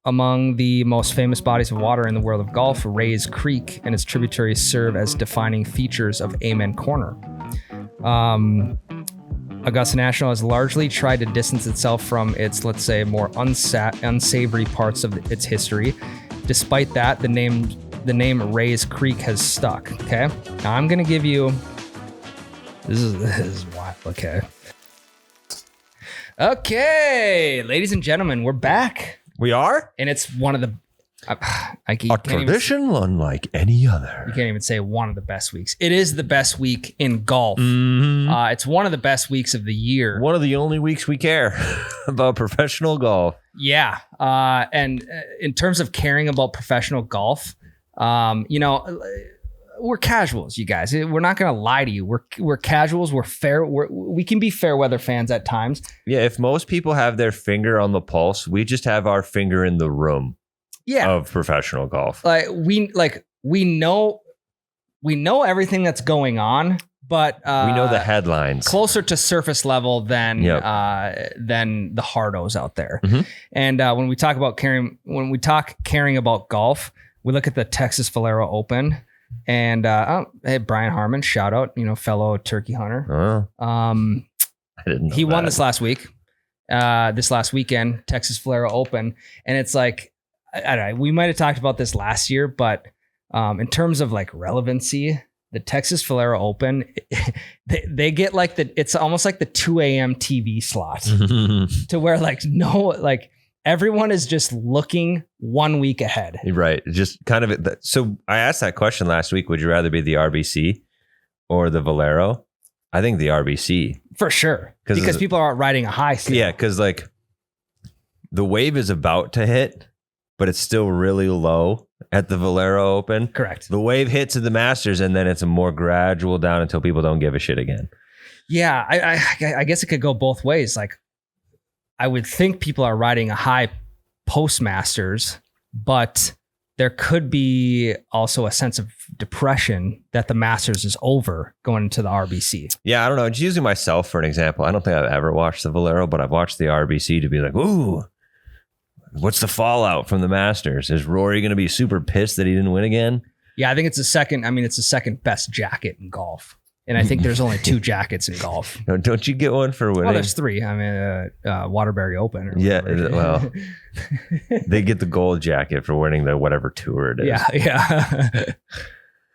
Among the most famous bodies of water in the world of golf, Rays Creek and its tributaries serve as defining features of Amen Corner. Augusta National has largely tried to distance itself from its, let's say, more unsavory parts of its history. Despite that, the name Rays Creek has stuck. Okay, now I'm gonna give you. This is wild. Okay, ladies and gentlemen, we're back. We are? And it's one of the... a tradition unlike any other. You can't even say one of the best weeks. It is the best week in golf. Mm-hmm. It's one of the best weeks of the year. One of the only weeks we care about professional golf. Yeah. And in terms of caring about professional golf, we're casuals, you guys. We're not going to lie to you. We're casuals. We're fair. We can be fair weather fans at times. Yeah. If most people have their finger on the pulse, we just have our finger in the room. Yeah. Of professional golf. We know everything that's going on, but we know the headlines closer to surface level than the hardos out there. Mm-hmm. And when we talk caring about golf, we look at the Texas Valero Open. And hey, Brian Harmon, shout out, fellow turkey hunter. I didn't know he won this last week, this last weekend, Texas Valero Open. And it's like, I don't know, we might have talked about this last year, but in terms of like relevancy, the Texas Valero Open, they get like it's almost like the 2 a.m. TV slot to where everyone is just looking 1 week ahead. Right. Just kind of. So I asked that question last week. Would you rather be the RBC or the Valero? I think the RBC. For sure. Because people are riding a high still. Yeah. Because the wave is about to hit, but it's still really low at the Valero Open. Correct. The wave hits at the Masters and then it's a more gradual down until people don't give a shit again. Yeah. I guess it could go both ways. Like, I would think people are riding a high post-Masters, but there could be also a sense of depression that the Masters is over going into the RBC. Yeah, I don't know. Just using myself for an example, I don't think I've ever watched the Valero, but I've watched the RBC to be like, ooh, what's the fallout from the Masters? Is Rory going to be super pissed that he didn't win again? Yeah, I think it's the second best jacket in golf. And I think there's only 2 jackets in golf. No, don't you get one for winning? Well, there's 3. I mean, Waterbury Open. Yeah, well, they get the gold jacket for winning the whatever tour it is. Yeah.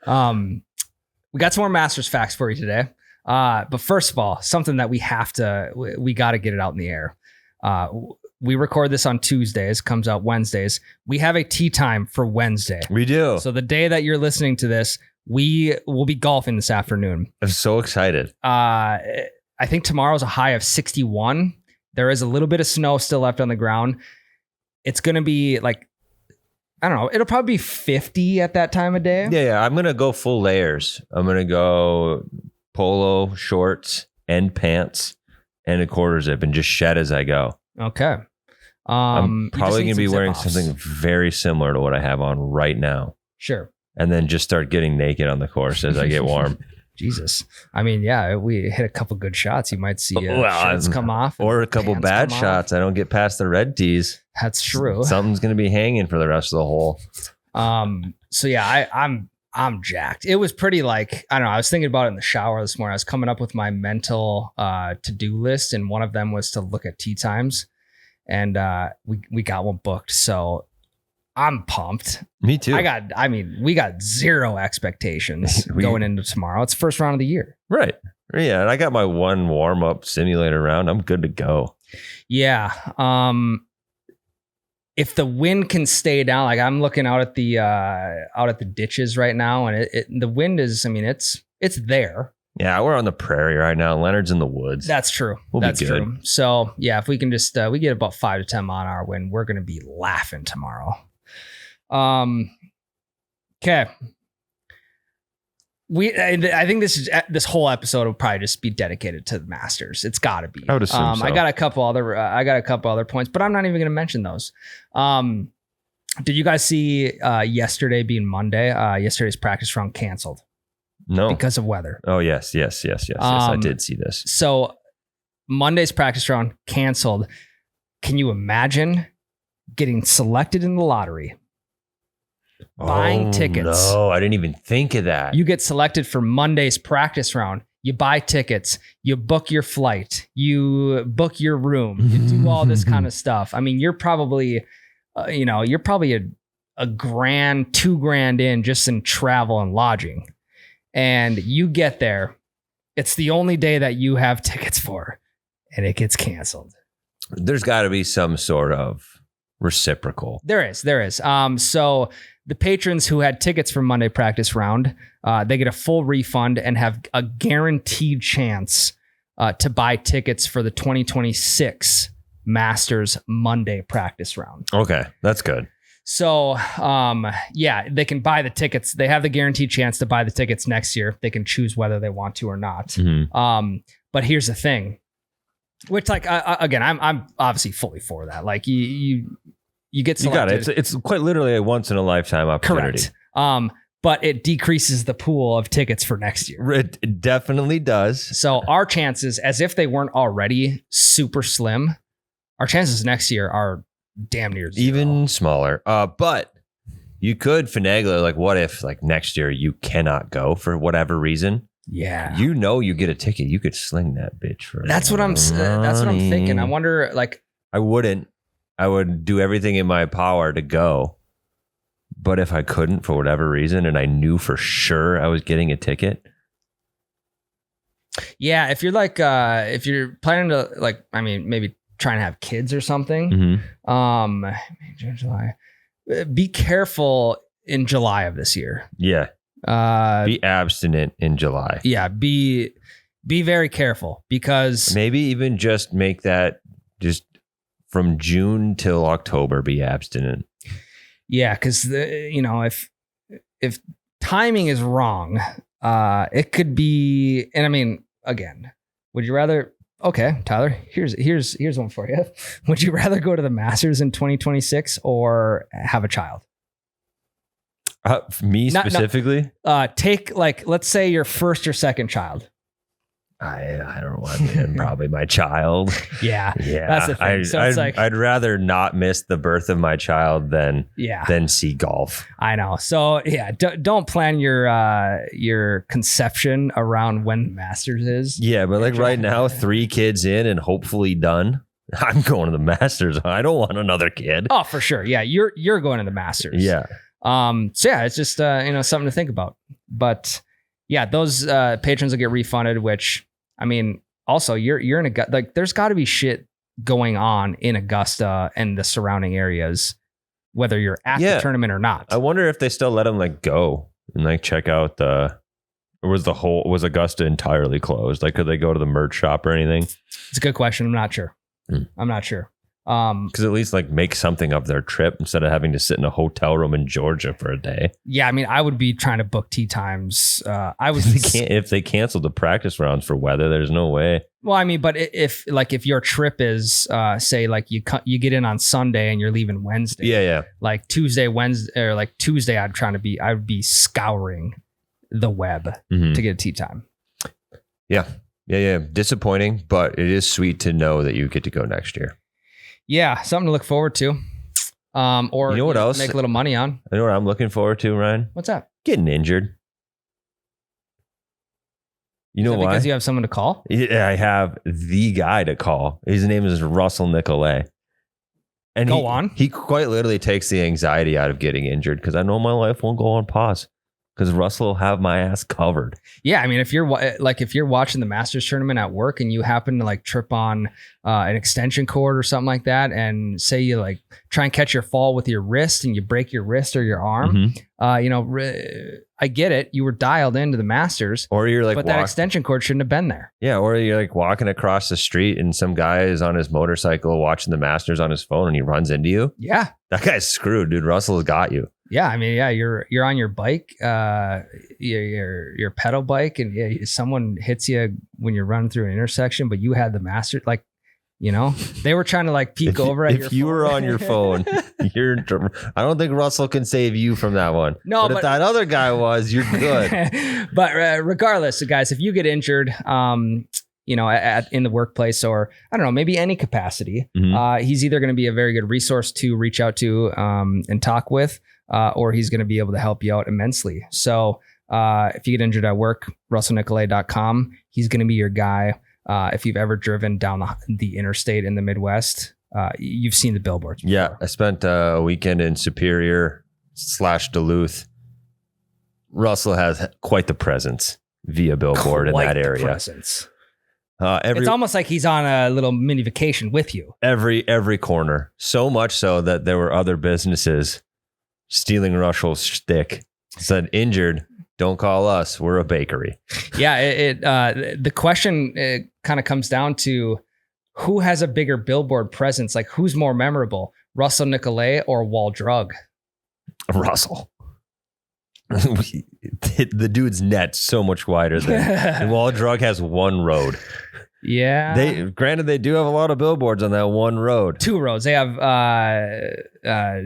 We got some more Masters facts for you today. But first of all, something that we got to get it out in the air. We record this on Tuesdays, comes out Wednesdays. We have a tee time for Wednesday. We do. So the day that you're listening to this, we will be golfing this afternoon. I'm so excited. I think tomorrow's a high of 61. There is a little bit of snow still left on the ground. It's going to be like, I don't know, it'll probably be 50 at that time of day. Yeah. I'm going to go full layers. I'm going to go polo, shorts, and pants, and a quarter zip, and just shed as I go. Okay. I'm probably going to be wearing something very similar to what I have on right now. Sure. And then just start getting naked on the course as I get warm. Jesus. I mean, yeah, we hit a couple good shots. You might see shirts come off. Or a couple bad shots. I don't get past the red tees. That's true. Something's going to be hanging for the rest of the hole. So yeah, I'm jacked. It was pretty I don't know. I was thinking about it in the shower this morning. I was coming up with my mental to-do list. And one of them was to look at tee times. And we got one booked. So I'm pumped. Me too. We got zero expectations going into tomorrow. It's first round of the year. Right. Yeah. And I got my one warm up simulator round. I'm good to go. Yeah. If the wind can stay down, I'm looking out at the ditches right now, and the wind is, it's there. Yeah, we're on the prairie right now. Leonard's in the woods. That's true. That's true. So yeah, if we can just we get about 5 to 10 mile an hour wind, we're going to be laughing tomorrow. Okay. I think this whole episode will probably just be dedicated to the Masters. It's got to be. I would assume so. I got a couple other points, but I'm not even going to mention those. Did you guys see yesterday being Monday? Yesterday's practice round canceled. No, because of weather. Oh yes. I did see this. So Monday's practice round canceled. Can you imagine getting selected in the lottery, buying tickets. No, I didn't even think of that. You get selected for Monday's practice round. You buy tickets, you book your flight, you book your room, you do all this kind of stuff. I mean, you're probably, a grand, $2,000 in just in travel and lodging. And you get there. It's the only day that you have tickets for, and it gets canceled. There's got to be some sort of reciprocal. There is. So the patrons who had tickets for Monday practice round, they get a full refund and have a guaranteed chance to buy tickets for the 2026 Masters Monday practice round. Okay, that's good. So, they can buy the tickets. They have the guaranteed chance to buy the tickets next year. They can choose whether they want to or not. Mm-hmm. But here's the thing, which I'm obviously fully for that. Like you get selected. You got it. It's quite literally a once in a lifetime opportunity. Correct. But it decreases the pool of tickets for next year. It definitely does. So our chances, as if they weren't already super slim, our chances next year are damn near zero. Even smaller. But you could finagle it. Like, what if like next year you cannot go for whatever reason? Yeah. You get a ticket. You could sling that bitch for That's what I'm thinking. I wonder, like, I wouldn't. I would do everything in my power to go. But if I couldn't for whatever reason and I knew for sure I was getting a ticket. Yeah, if you're like if you're planning to like, I mean, maybe try and have kids or something. Mm-hmm. June, July. Be careful in July of this year. Yeah. Be abstinent in July. Yeah, be very careful because maybe even just make that just from June till October be abstinent. Yeah, because if timing is wrong, it could be. And I mean, again, would you rather? Okay, Tyler, here's one for you. Would you rather go to the Masters in 2026 or have a child? Me specifically? Take let's say your first or second child. I don't want probably my child. Yeah, that's the thing. So it's I'd rather not miss the birth of my child than see golf. I know. So yeah, don't plan your conception around when the Masters is. Yeah, but like right now, 3 kids in and hopefully done. I'm going to the Masters. I don't want another kid. Oh, for sure. Yeah, you're going to the Masters. Yeah. So yeah, it's just something to think about. But yeah, those patrons will get refunded, which I mean, also you're in Augusta, like there's got to be shit going on in Augusta and the surrounding areas, whether you're at the tournament or not. I wonder if they still let them like go and like check out was Augusta entirely closed? Like, could they go to the merch shop or anything? It's a good question. I'm not sure. Because at least like make something of their trip instead of having to sit in a hotel room in Georgia for a day. Yeah, I mean, I would be trying to book tee times. If they canceled the practice rounds for weather, there's no way. Well, I mean, but if your trip is say like you get in on Sunday and you're leaving Wednesday. Yeah. Like Tuesday, Wednesday, or like Tuesday, I would be scouring the web to get a tee time. Yeah. Disappointing, but it is sweet to know that you get to go next year. Yeah, something to look forward to. Or you know what else? Make a little money on. You know what I'm looking forward to, Ryan? What's that? Getting injured. You know why? Because you have someone to call? Yeah, I have the guy to call. His name is Russell Nicolay. And he quite literally takes the anxiety out of getting injured because I know my life won't go on pause. Because Russell will have my ass covered. Yeah, I mean, if you're watching the Masters tournament at work and you happen to like trip on an extension cord or something like that, and say you like try and catch your fall with your wrist and you break your wrist or your arm, I get it. You were dialed into the Masters, or you're like, but that extension cord shouldn't have been there. Yeah, or you're like walking across the street and some guy is on his motorcycle watching the Masters on his phone and he runs into you. Yeah, that guy's screwed, dude. Russell's got you. Yeah, I mean, yeah, you're on your bike, your pedal bike, and someone hits you when you're running through an intersection, but you had the Master, like, they were trying to like peek over at your phone. If you were on your phone, I don't think Russell can save you from that one. No, but if that other guy was, you're good. But regardless, guys, if you get injured, in the workplace, or I don't know, maybe any capacity, he's either going to be a very good resource to reach out to and talk with, or he's going to be able to help you out immensely. So if you get injured at work, russellnicolay.com. He's going to be your guy. If you've ever driven down the interstate in the Midwest, you've seen the billboards before. Yeah, I spent a weekend in Superior/Duluth. Russell has quite the presence via billboard in that area. Presence. It's almost like he's on a little mini vacation with you. Every corner. So much so that there were other businesses stealing Russell's shtick. Said, injured, don't call us. We're a bakery. Yeah, the question kind of comes down to who has a bigger billboard presence? Like, who's more memorable, Russell Nicolay or Wall Drug? Russell. The dude's net's so much wider than Wall Drug has one road. Yeah. They do have a lot of billboards on that one road. 2 roads. They have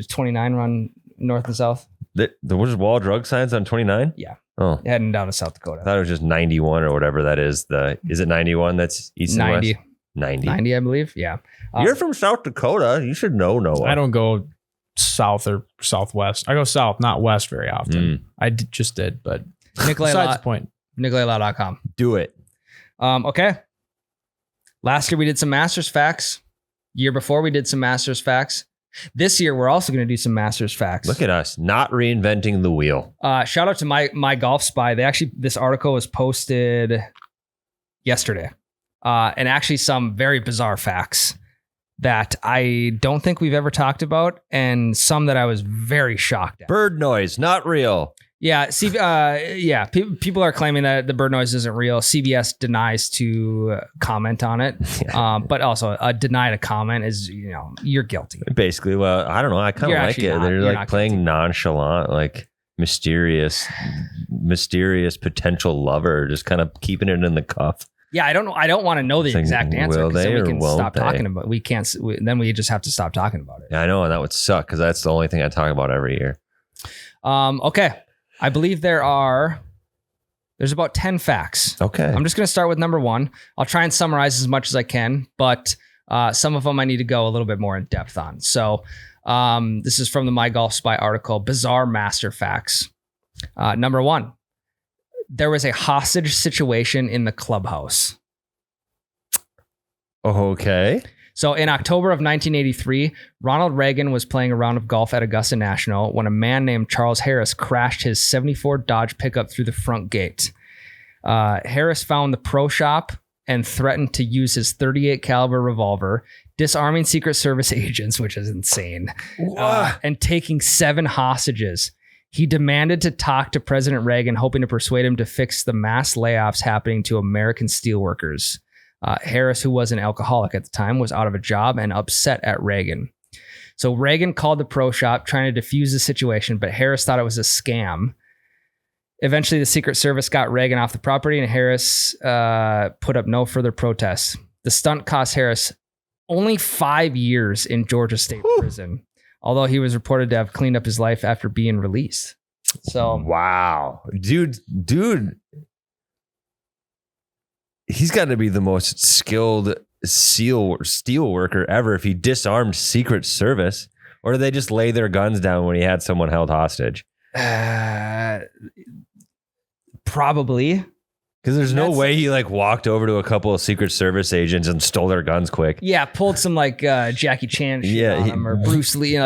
29 run north and south. There was Wall Drug signs on 29? Yeah. Oh. Heading down to South Dakota. I thought it was just 91 or whatever that is. Is it 91 that's east and 90. west? 90. 90, I believe. Yeah. You're from South Dakota. You should know Noah. I don't go south or southwest. I go south, not west very often. I just did, but besides the point. NicolayLaw.com. Do it. Okay. Last year we did some Masters facts. Year before we did some Masters facts. This year we're also going to do some Masters facts. Look at us, not reinventing the wheel. Shout out to my Golf Spy. This article was posted yesterday. And actually some very bizarre facts that I don't think we've ever talked about, and some that I was very shocked at. Bird noise, not real. Yeah, people are claiming that the bird noise isn't real. CBS denies to comment on it, but also deny to comment is, you're guilty. Basically, well, I don't know. I kind of like it. They're like playing guilty. Nonchalant, like mysterious potential lover, just kind of keeping it in the cuff. Yeah, I don't know. I don't want to know the exact answer because then we can stop talking about it. We can't. Then we just have to stop talking about it. Yeah, I know, and that would suck because that's the only thing I talk about every year. Okay. I believe there's about 10 facts. Okay. I'm just going to start with number 1. I'll try and summarize as much as I can, but some of them I need to go a little bit more in depth on. So this is from the My Golf Spy article, Bizarre Master Facts. Number 1. There was a hostage situation in the clubhouse. Okay. So in October of 1983, Ronald Reagan was playing a round of golf at Augusta National when a man named Charles Harris crashed his 74 Dodge pickup through the front gate. Harris found the pro shop and threatened to use his .38 caliber revolver, disarming Secret Service agents, which is insane, and taking 7 hostages. He demanded to talk to President Reagan, hoping to persuade him to fix the mass layoffs happening to American steelworkers. Harris, who was an alcoholic at the time, was out of a job and upset at Reagan. So Reagan called the pro shop trying to defuse the situation, but Harris thought it was a scam. Eventually, the Secret Service got Reagan off the property, and Harris put up no further protest. The stunt cost Harris only 5 years in Georgia State Prison, although he was reported to have cleaned up his life after being released. So, wow, dude, he's got to be the most skilled steel worker ever if he disarmed Secret Service. Or did they just lay their guns down when he had someone held hostage? Probably. Because there's no way he walked over to a couple of Secret Service agents and stole their guns quick. Yeah, pulled some Jackie Chan shit on him, or Bruce Lee.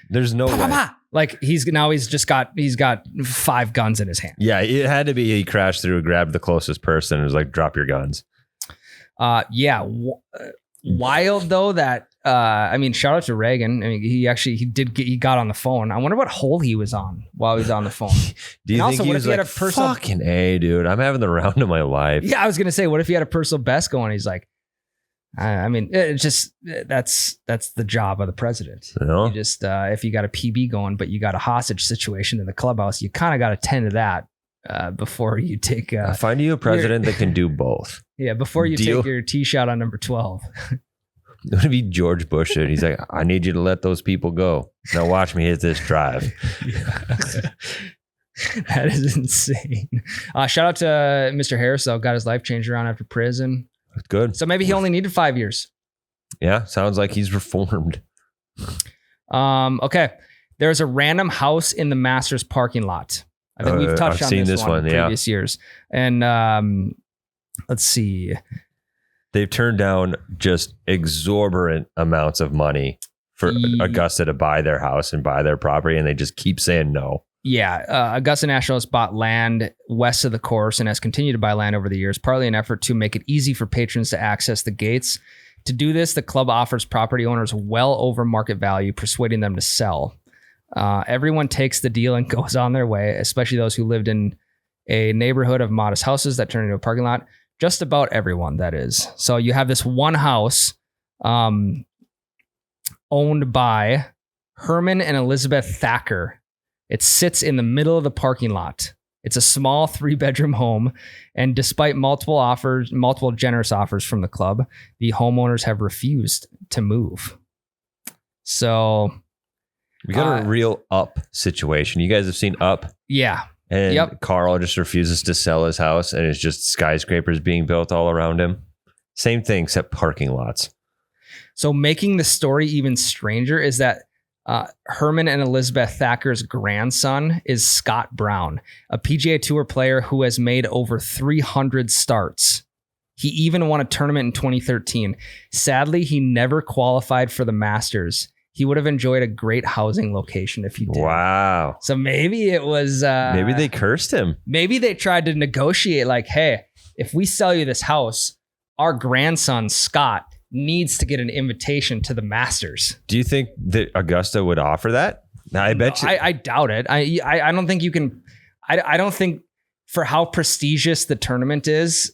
There's no way. He's got 5 guns in his hand. Yeah, it had to be he crashed through, grabbed the closest person, and was like, "Drop your guns." Wild though that. Shout out to Reagan. I mean, he got on the phone. I wonder what hole he was on while he was on the phone. Do you think he was like, fucking A, dude, I'm having the round of my life. Yeah, I was going to say, what if he had a personal best going? He's like, that's the job of the president. You You just, if you got a PB going, but you got a hostage situation in the clubhouse, you kind of got to tend to that before you take. Find you a president that can do both. Yeah, before you take your tee shot on number 12. It would be George Bush. He's like, I need you to let those people go. Now watch me hit this drive. That is insane. Shout out to Mr. Harris, though. Got his life changed around after prison. Good. So maybe he only needed 5 years. Yeah, sounds like he's reformed. Okay. There's a random house in the Masters parking lot. I think we've touched I've on seen this one in previous years. And let's see. They've turned down just exorbitant amounts of money for Augusta to buy their house and buy their property, and they just keep saying no. Yeah, Augusta National has bought land west of the course and has continued to buy land over the years, partly an effort to make it easy for patrons to access the gates. To do this, the club offers property owners well over market value, persuading them to sell. Everyone takes the deal and goes on their way, especially those who lived in a neighborhood of modest houses that turned into a parking lot. Just about everyone, that is. So you have this one house owned by Herman and Elizabeth Thacker. It sits in the middle of the parking lot. It's a small 3-bedroom home, and despite multiple generous offers from the club, the homeowners have refused to move. So we got a real Up situation. You guys have seen Up? Yeah. And Carl just refuses to sell his house, and it's just skyscrapers being built all around him. Same thing, except parking lots. So making the story even stranger is that Herman and Elizabeth Thacker's grandson is Scott Brown, a PGA Tour player who has made over 300 starts. He even won a tournament in 2013. Sadly, he never qualified for the Masters. He would have enjoyed a great housing location if he did. Wow. So maybe it was... maybe they cursed him. Maybe they tried to negotiate like, hey, if we sell you this house, our grandson, Scott, needs to get an invitation to the Masters. Do you think that Augusta would offer that? I bet you. I doubt it. I don't think you can... I don't think for how prestigious the tournament is,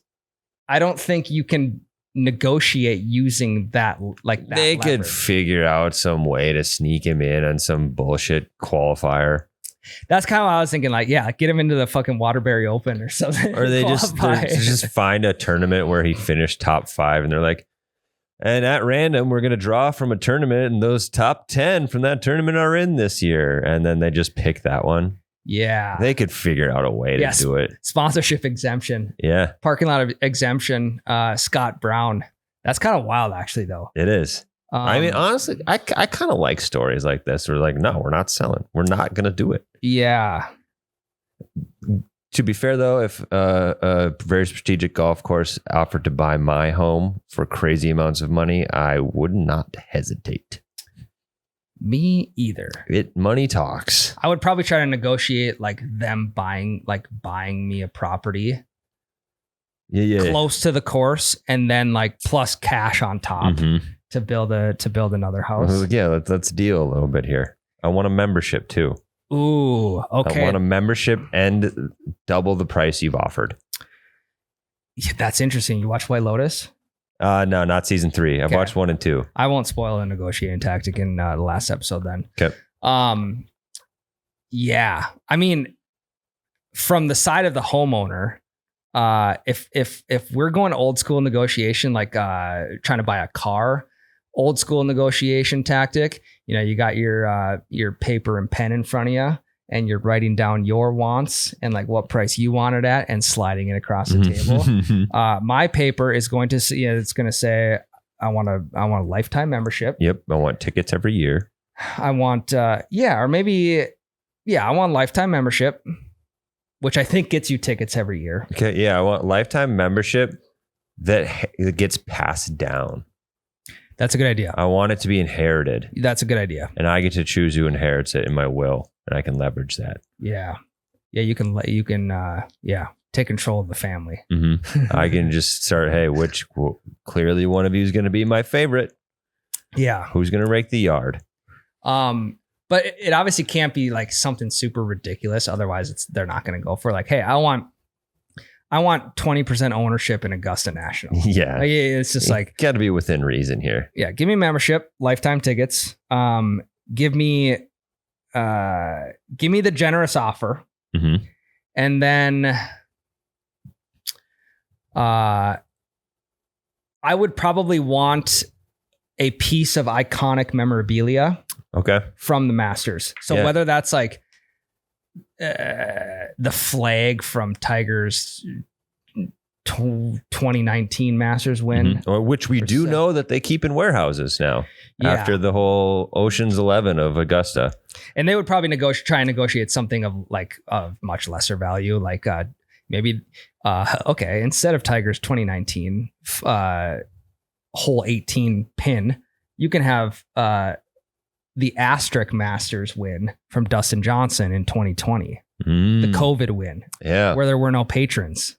I don't think you can negotiate using that like that. They leverage. could figure out some way to sneak him in on some bullshit qualifier. That's kind of what I was thinking. Like, yeah, get him into the fucking Waterbury Open or something. Or they just find a tournament where he finished top 5, and they're like, and at random, we're going to draw from a tournament, and those top 10 from that tournament are in this year. And then they just pick that one. Yeah. They could figure out a way to do it. Sponsorship exemption. Yeah. Parking lot of exemption. Scott Brown. That's kind of wild, actually, though. It is. I mean, honestly, I kind of like stories like this. We're like, no, we're not selling. We're not going to do it. Yeah. To be fair, though, if a very strategic golf course offered to buy my home for crazy amounts of money, I would not hesitate. Me either. Money talks. I would probably try to negotiate like them buying me a property close to the course, and then like plus cash on top to build another house. Yeah, let's deal a little bit here. I want a membership too. Ooh, okay. I want a membership and double the price you've offered. Yeah, that's interesting. You watch White Lotus? No, not season 3. I've watched 1 and 2. I won't spoil the negotiating tactic in the last episode then. Okay. Yeah. I mean, from the side of the homeowner, if we're going old school negotiation, like trying to buy a car, old school negotiation tactic, you got your paper and pen in front of you, and you're writing down your wants and like what price you want it at and sliding it across the table. My paper is going to it's going to say, I want a lifetime membership. Yep. I want tickets every year. I want, I want lifetime membership, which I think gets you tickets every year. Okay. Yeah. I want lifetime membership that gets passed down. That's a good idea. I want it to be inherited. That's a good idea. And I get to choose who inherits it in my will, and I can leverage that. Yeah. Yeah. You can take control of the family. I can just start, hey, clearly one of you is going to be my favorite. Yeah. Who's going to rake the yard? But it obviously can't be like something super ridiculous. Otherwise they're not going to go for like, hey, I want 20% ownership in Augusta National. Yeah. Like, it's just like, got to be within reason here. Yeah. Give me membership, lifetime tickets. Give me the generous offer. And then, I would probably want a piece of iconic memorabilia. Okay. From the Masters. So whether that's like the flag from Tiger's 2019 Masters win. Or which we do know that they keep in warehouses now after the whole Ocean's 11 of Augusta. And they would probably try and negotiate something of much lesser value, like maybe instead of Tiger's 2019 hole 18 pin, you can have the asterisk Masters win from Dustin Johnson in 2020, the COVID win, where there were no patrons.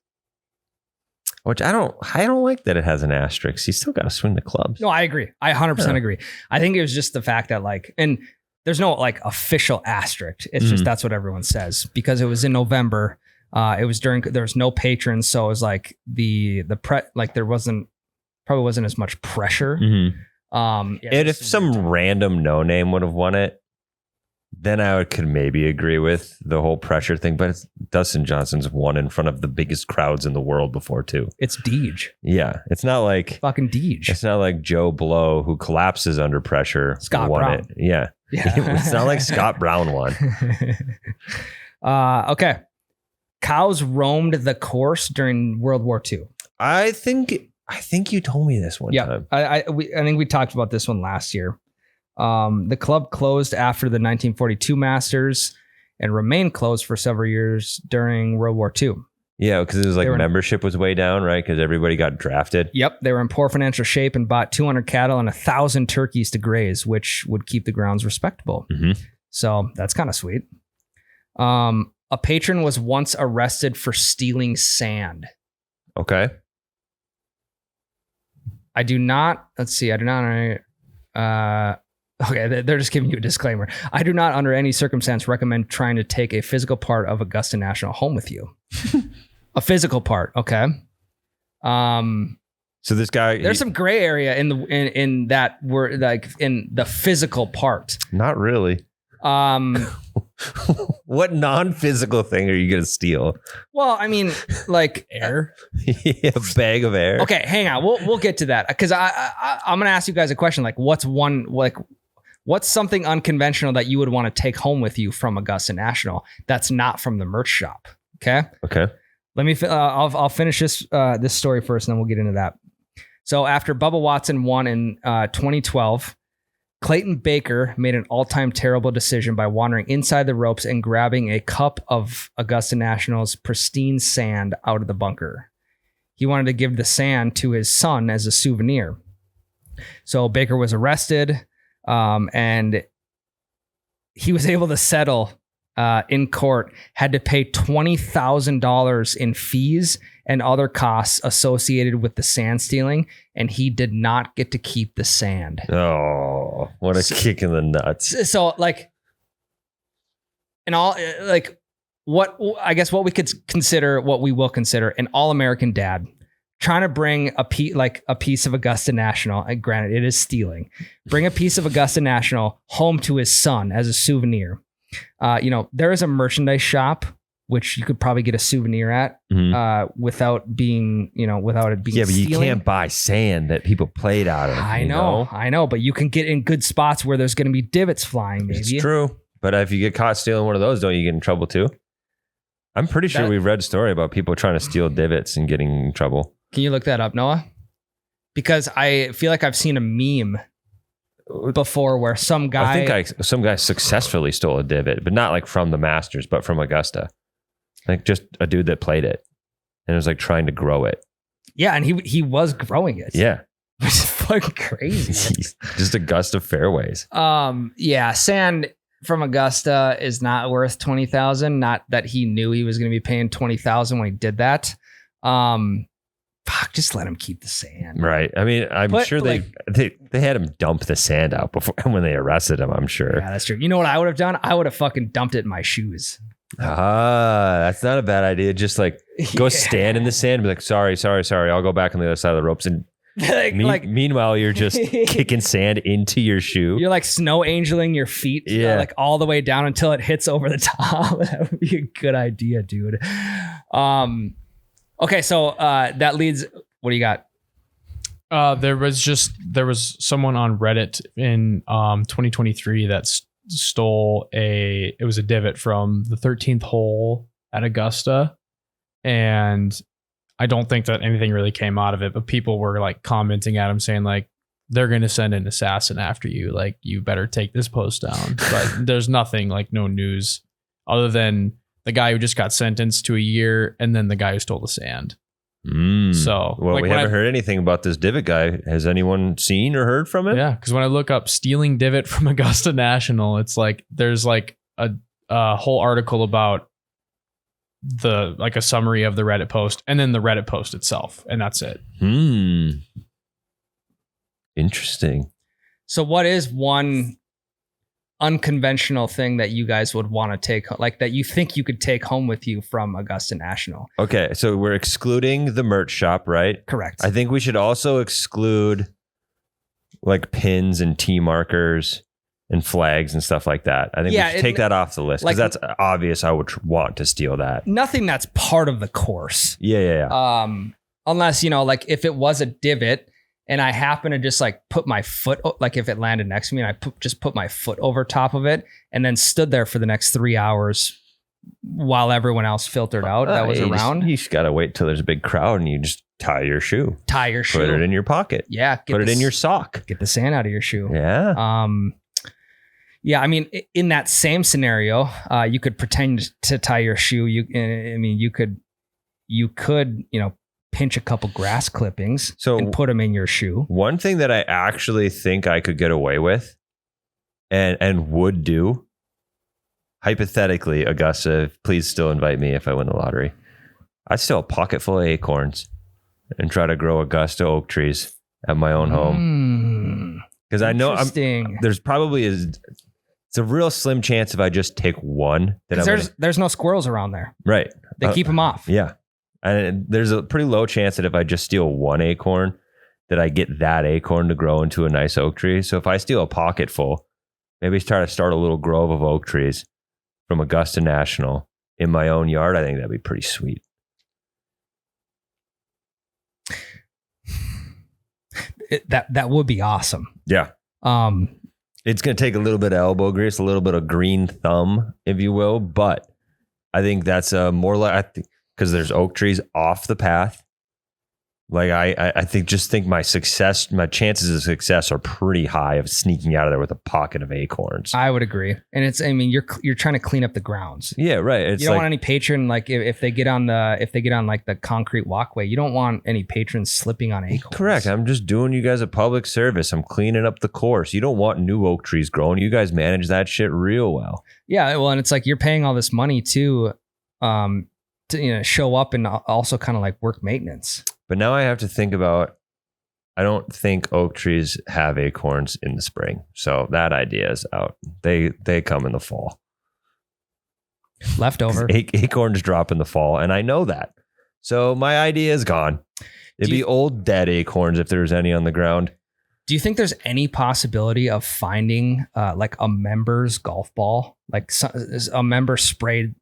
Which I don't like that it has an asterisk. You still got to swing the clubs. No, I agree. I 100% agree. I think it was just the fact that and there's no official asterisk. It's just that's what everyone says because it was in November. It was there was no patrons, so it was there probably wasn't as much pressure. And if some random no name would have won it, then I could maybe agree with the whole pressure thing. But Dustin Johnson's won in front of the biggest crowds in the world before too. It's Deej. Yeah, it's not like fucking Deej. It's not like Joe Blow who collapses under pressure. Scott Brown. It. Yeah. It's not like Scott Brown won. Okay. Cows roamed the course during World War II. I think you told me this one time. I think we talked about this one last year. The club closed after the 1942 Masters and remained closed for several years during World War II. Yeah, because it was membership was way down, right? Because everybody got drafted. Yep. They were in poor financial shape and bought 200 cattle and 1,000 turkeys to graze, which would keep the grounds respectable. So that's kind of sweet. A patron was once arrested for stealing sand. Okay. I do not okay, they're just giving you a disclaimer. I do not, under any circumstance, recommend trying to take a physical part of Augusta National home with you. A physical part, okay. So this guy, there's some gray area in that word, like in the physical part. Not really. What non-physical thing are you gonna steal? Well, I mean, like air, a bag of air. Okay, hang on. We'll get to that because I'm gonna ask you guys a question. Like, what's something unconventional that you would want to take home with you from Augusta National that's not from the merch shop? Okay. Let me. I'll finish this story first, and then we'll get into that. So after Bubba Watson won in 2012. Clayton Baker made an all-time terrible decision by wandering inside the ropes and grabbing a cup of Augusta National's pristine sand out of the bunker. He wanted to give the sand to his son as a souvenir. So Baker was arrested, and he was able to settle in court, had to pay $20,000 in fees and other costs associated with the sand stealing, and he did not get to keep the sand. Oh, what a kick in the nuts. So what we could consider, what we will consider an all-American dad trying to bring a piece of Augusta National, and granted it is stealing, bring a piece of Augusta National home to his son as a souvenir. There is a merchandise shop which you could probably get a souvenir at without it being stealing. But you can't buy sand that people played out of. I know, but you can get in good spots where there's going to be divots flying. Maybe it's true, but if you get caught stealing one of those, don't you get in trouble too? I'm pretty sure we've read a story about people trying to steal divots and getting in trouble. Can you look that up, Noah? Because I feel like I've seen a meme before where some guy successfully stole a divot, but not like from the Masters, but from Augusta. Like just a dude that played it and was like trying to grow it. Yeah, and he was growing it. Yeah. It's fucking crazy. Just Augusta fairways. Yeah, sand from Augusta is not worth $20,000. Not that he knew he was going to be paying $20,000 when he did that. Just let him keep the sand. Right. I mean, I'm sure they had him dump the sand out before when they arrested him, I'm sure. Yeah, that's true. You know what I would have done? I would have fucking dumped it in my shoes. That's not a bad idea. Just go stand in the sand and be like, sorry. I'll go back on the other side of the ropes. And meanwhile, you're just kicking sand into your shoe. You're like snow angeling your feet all the way down until it hits over the top. That would be a good idea, dude. Okay, so that leads. What do you got? There was someone on Reddit in 2023 that stole a divot from the 13th hole at Augusta, and I don't think that anything really came out of it, but people were like commenting at him saying like, they're going to send an assassin after you. Like, you better take this post down. But there's nothing, like no news other than the guy who just got sentenced to a year and then the guy who stole the sand. So, well, like, we haven't heard anything about this Divot guy. Has anyone seen or heard from him? Yeah, because when I look up stealing Divot from Augusta National, it's like there's like a whole article about like a summary of the Reddit post and then the Reddit post itself, and that's it. Interesting. So what is one unconventional thing that you guys would want to take, like that you think you could take home with you from Augusta National? Okay, so we're excluding the merch shop, right? Correct. I think we should also exclude like pins and T markers and flags and stuff like that. I think we should take that off the list because that's obvious. I would want to steal that. Nothing that's part of the course. Yeah. Unless, like if it was a divot and I happen to just like put my foot, like if it landed next to me and I just put my foot over top of it and then stood there for the next 3 hours while everyone else filtered out that was around. You just got to wait till there's a big crowd and you just tie your shoe. Put it in your pocket. Yeah. Put it in your sock. Get the sand out of your shoe. Yeah. Yeah, I mean, in that same scenario, you could pretend to tie your shoe. You could, pinch a couple grass clippings and put them in your shoe. One thing that I actually think I could get away with and would do, hypothetically, Augusta, please still invite me if I win the lottery. I'd steal a pocket full of acorns and try to grow Augusta oak trees at my own home. Because I know there's probably it's a real slim chance if I just take one that there's no squirrels around there. Right. They keep them off. Yeah. And there's a pretty low chance that if I just steal one acorn, that I get that acorn to grow into a nice oak tree. So if I steal a pocket full, maybe try to start a little grove of oak trees from Augusta National in my own yard. I think that'd be pretty sweet. That would be awesome. Yeah. It's going to take a little bit of elbow grease, a little bit of green thumb, if you will. But I think that's more like, because there's oak trees off the path. Like I think my chances of success are pretty high of sneaking out of there with a pocket of acorns. I would agree. And you're trying to clean up the grounds. Yeah, right. You don't want any patron, like if they get on like the concrete walkway, you don't want any patrons slipping on acorns. Correct. I'm just doing you guys a public service. I'm cleaning up the course. You don't want new oak trees growing. You guys manage that shit real well. Yeah. Well, and it's like you're paying all this money to show up and also kind of like work maintenance. But now I have to think about, I don't think oak trees have acorns in the spring. So that idea is out. They come in the fall. Leftover. Acorns drop in the fall. And I know that. So my idea is gone. It'd be old dead acorns if there's any on the ground. Do you think there's any possibility of finding like a member's golf ball? Like a member sprayed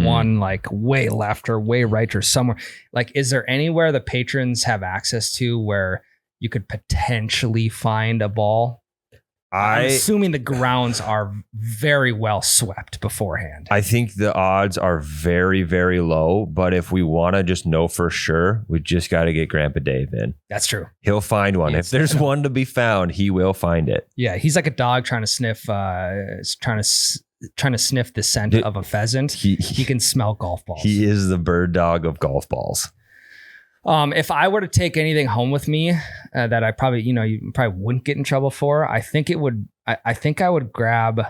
one like way left or way right or somewhere. Like, is there anywhere the patrons have access to where you could potentially find a ball? I'm assuming the grounds are very well swept beforehand. I think the odds are very, very low. But if we want to just know for sure, we just got to get Grandpa Dave in. That's true. He'll find one. If there's one to be found, he will find it. Yeah, he's like a dog trying to sniff, trying to sniff the scent of a pheasant. He can smell golf balls. He is the bird dog of golf balls. If I were to take anything home with me that I probably, you probably wouldn't get in trouble for, I think I would grab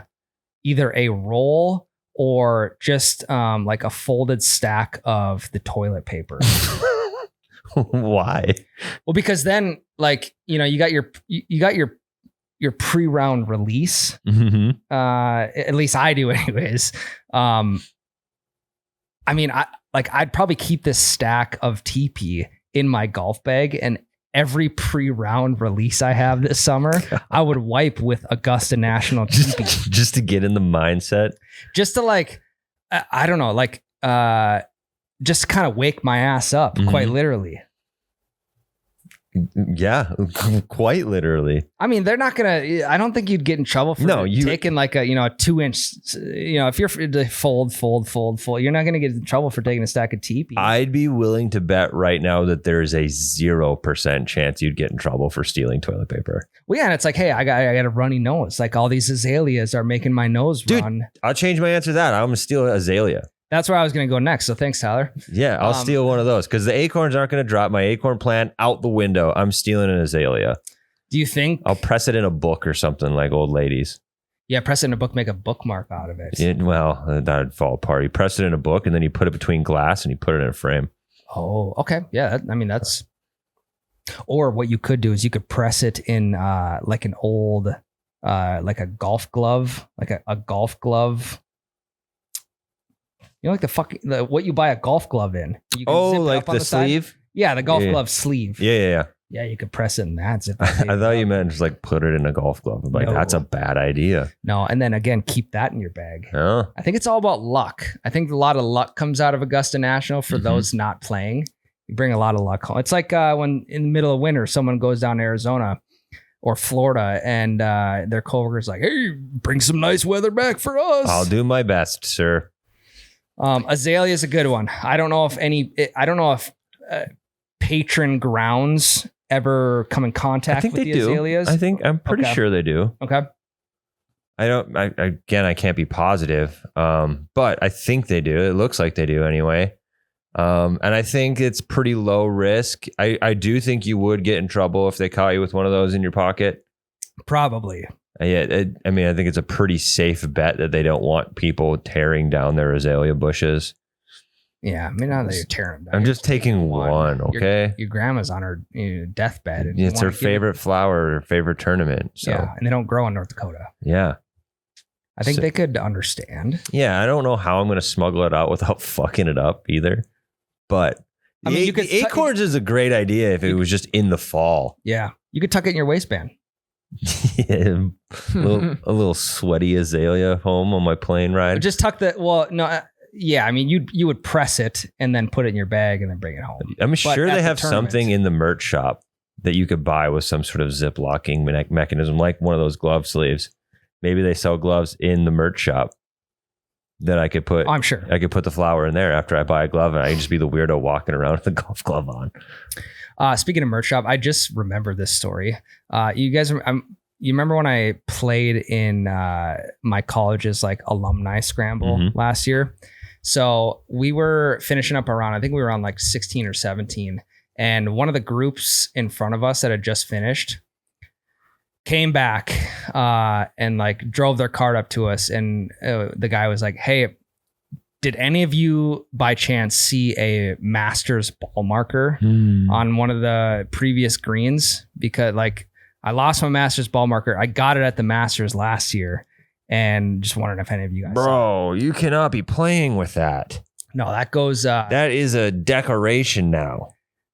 either a roll or just like a folded stack of the toilet paper. Why? Well, because then like, you got your pre-round release. Mm-hmm. At least I do anyways. I mean, I'd probably keep this stack of TP in my golf bag, and every pre-round release I have this summer, I would wipe with Augusta National TP. Just to get in the mindset. Just to like, I don't know, like, just kind of wake my ass up, quite literally. Yeah, quite literally. I mean, they're not gonna. I don't think you'd get in trouble for taking like a 2-inch. If you're to fold, you're not gonna get in trouble for taking a stack of teepee. I'd be willing to bet right now that there's a 0% chance you'd get in trouble for stealing toilet paper. Well, yeah, and it's like, hey, I got a runny nose. Like all these azaleas are making my nose run. I'll change my answer to that. I'm gonna steal an azalea. That's where I was going to go next. So thanks, Tyler. Yeah, I'll steal one of those because the acorns aren't going to drop. My acorn plant out the window. I'm stealing an azalea. Do you think? I'll press it in a book or something like old ladies. Yeah, press it in a book, make a bookmark out of it. That'd fall apart. You press it in a book and then you put it between glass and you put it in a frame. Oh, okay. Yeah, that's... Or what you could do is you could press it in like an old, like a golf glove, like a golf glove. Like what you buy a golf glove in. You can zip it like up on the sleeve? Side. Yeah, the golf glove sleeve. Yeah. Yeah, you could press it in that. Zip I thought you meant just like put it in a golf glove. I'm like, that's a bad idea. No, and then again, keep that in your bag. Oh. I think it's all about luck. I think a lot of luck comes out of Augusta National for those not playing. You bring a lot of luck home. It's like when in the middle of winter, someone goes down to Arizona or Florida and their coworker's like, hey, bring some nice weather back for us. I'll do my best, sir. Azalea is a good one. I don't know if patron grounds ever come in contact with the azaleas. I'm pretty sure they do. Okay. I can't be positive. But I think they do. It looks like they do anyway. And I think it's pretty low risk. I do think you would get in trouble if they caught you with one of those in your pocket. Probably. Yeah, I think it's a pretty safe bet that they don't want people tearing down their azalea bushes. Yeah, not that you're tearing them down. I'm just taking one, okay? Your grandma's on her deathbed. And it's her favorite flower, her favorite tournament. So. Yeah, and they don't grow in North Dakota. Yeah. I think they could understand. Yeah, I don't know how I'm going to smuggle it out without fucking it up either. But the acorns is a great idea if it was just in the fall. Yeah, you could tuck it in your waistband. Yeah, a little sweaty azalea home on my plane ride. Just tuck you would press it and then put it in your bag and then bring it home. I'm sure they have something in the merch shop that you could buy with some sort of zip locking mechanism, like one of those glove sleeves. Maybe they sell gloves in the merch shop that I could put. I'm sure I could put the flower in there after I buy a glove, and I could just be the weirdo walking around with a golf glove on. Speaking of merch shop, I just remember this story. You guys, you remember when I played in my college's like alumni scramble last year? So we were finishing up around, I think we were on like 16 or 17. And one of the groups in front of us that had just finished came back and like drove their cart up to us. And the guy was like, hey, did any of you by chance see a Masters ball marker on one of the previous greens? Because like I lost my Masters ball marker. I got it at the Masters last year and just wondering if any of you guys saw it. You cannot be playing with that. No, that goes. That is a decoration now.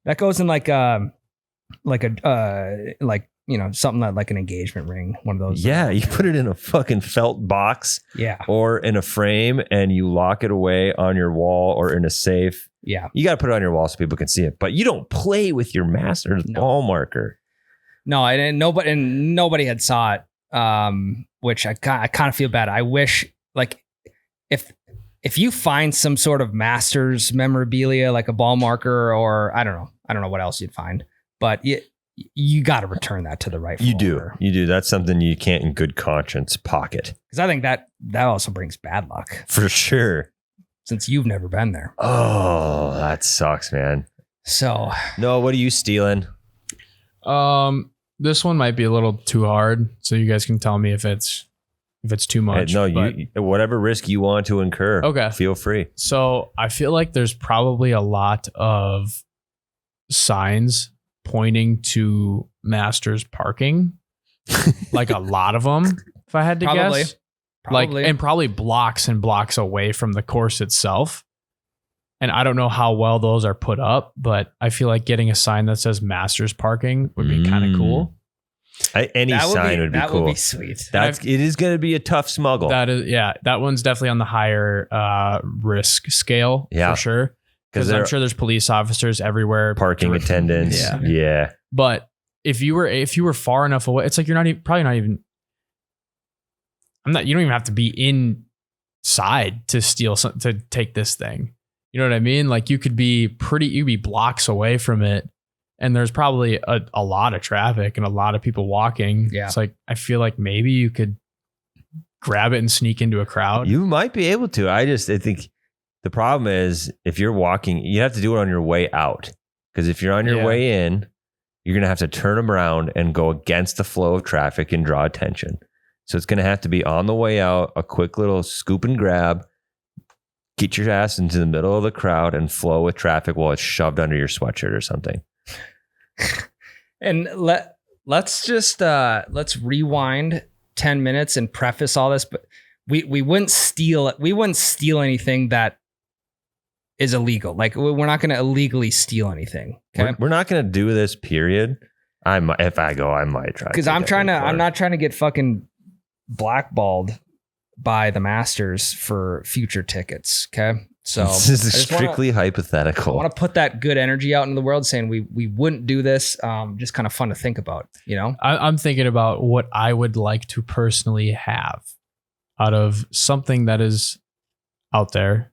That goes in like something like an engagement ring, one of those. Yeah, you put it in a fucking felt box. Yeah. Or in a frame and you lock it away on your wall or in a safe. Yeah. You got to put it on your wall so people can see it, but you don't play with your Masters ball marker. No, and nobody had saw it, which I kind of feel bad. I wish like if you find some sort of Masters memorabilia, like a ball marker or I don't know what else you'd find, but you got to return that to the rightful owner. You do. That's something you can't in good conscience pocket. Because I think that also brings bad luck. For sure. Since you've never been there. Oh, that sucks, man. So. No, what are you stealing? This one might be a little too hard. So you guys can tell me if it's too much. You whatever risk you want to incur. Okay. Feel free. So I feel like there's probably a lot of signs pointing to Masters parking, like a lot of them, if I had to guess. Probably. And probably blocks and blocks away from the course itself. And I don't know how well those are put up, but I feel like getting a sign that says Masters parking would be kind of cool. Any sign would be cool. That would be sweet. It is going to be a tough smuggle. That one's definitely on the higher risk scale for sure. Because I'm sure there's police officers everywhere, parking attendants. Yeah. But if you were far enough away, it's like you're probably not even. You don't even have to be inside to steal to take this thing. You know what I mean? Like you'd be blocks away from it, and there's probably a lot of traffic and a lot of people walking. Yeah. It's like I feel like maybe you could grab it and sneak into a crowd. You might be able to. I think the problem is if you're walking, you have to do it on your way out. Because if you're on your way in, you're going to have to turn around and go against the flow of traffic and draw attention. So it's going to have to be on the way out, a quick little scoop and grab, get your ass into the middle of the crowd and flow with traffic while it's shoved under your sweatshirt or something. And let's rewind 10 minutes and preface all this, but we wouldn't steal anything that is illegal. Like we're not going to illegally steal anything. Okay. We're not going to do this, period. If I go, I might try. Because I'm not trying to get fucking blackballed by the Masters for future tickets. Okay. So this is strictly hypothetical. I want to put that good energy out into the world saying we wouldn't do this. Just kind of fun to think about, you know? I'm thinking about what I would like to personally have out of something that is out there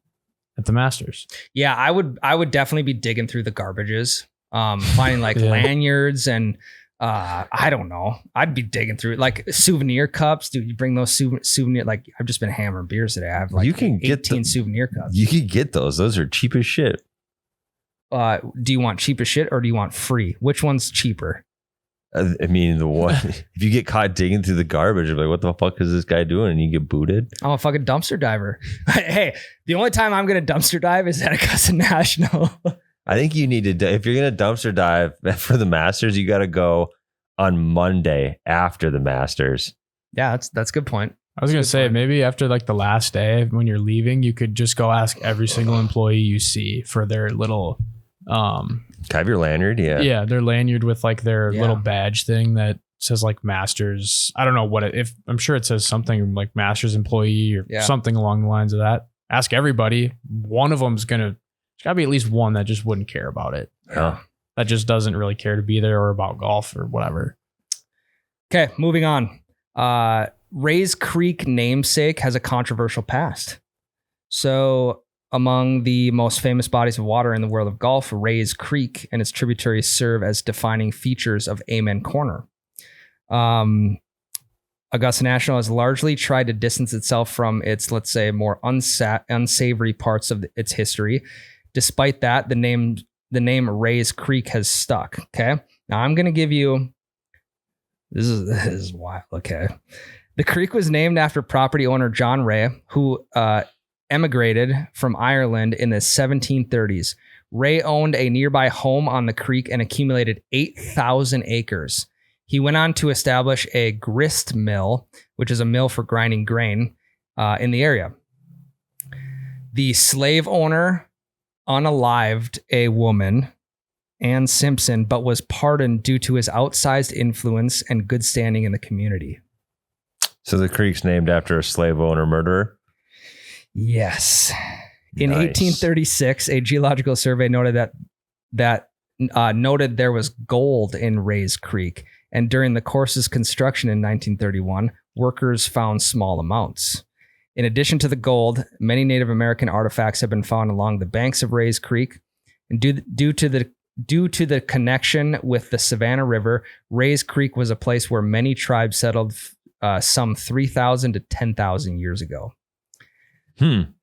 at the Masters. Yeah, I would definitely be digging through the garbages, finding like lanyards and I don't know. I'd be digging through like souvenir cups. Dude, you bring those souvenir. Like I've just been hammering beers today. I have like 18 souvenir cups. You can get those. Those are cheap as shit. Do you want cheap as shit or do you want free? Which one's cheaper? I mean, the one, if you get caught digging through the garbage, you're like, what the fuck is this guy doing? And you get booted. I'm a fucking dumpster diver. Hey, the only time I'm going to dumpster dive is at Augusta National. I think you need to, if you're going to dumpster dive for the Masters, you got to go on Monday after the Masters. Yeah, that's a good point. I was going to say, maybe after like the last day when you're leaving, you could just go ask every single employee you see for their little... have your lanyard, yeah, their lanyard with like their little badge thing that says like Masters. I don't know what if I'm sure it says something like Masters employee or something along the lines of that. Ask everybody. One of them's there's gotta be at least one that just wouldn't care about it. Yeah. That just doesn't really care to be there or about golf or whatever. Okay, moving on. Rays Creek namesake has a controversial past. So among the most famous bodies of water in the world of golf, Rays Creek and its tributaries serve as defining features of Amen Corner. Augusta National has largely tried to distance itself from its, let's say, more unsavory parts of its history. Despite that, the name Rays Creek has stuck. Okay. Now I'm going to give you, this is wild. Okay. The creek was named after property owner John Ray, who, emigrated from Ireland in the 1730s. Ray owned a nearby home on the creek and accumulated 8,000 acres. He went on to establish a grist mill, which is a mill for grinding grain, in the area. The slave owner unalived a woman, Ann Simpson, but was pardoned due to his outsized influence and good standing in the community. So the creek's named after a slave owner murderer? Yes. In 1836, a geological survey noted that there was gold in Rays Creek, and during the course's construction in 1931, workers found small amounts. In addition to the gold, many Native American artifacts have been found along the banks of Rays Creek, and due to the connection with the Savannah River, Rays Creek was a place where many tribes settled some 3,000 to 10,000 years ago. Kind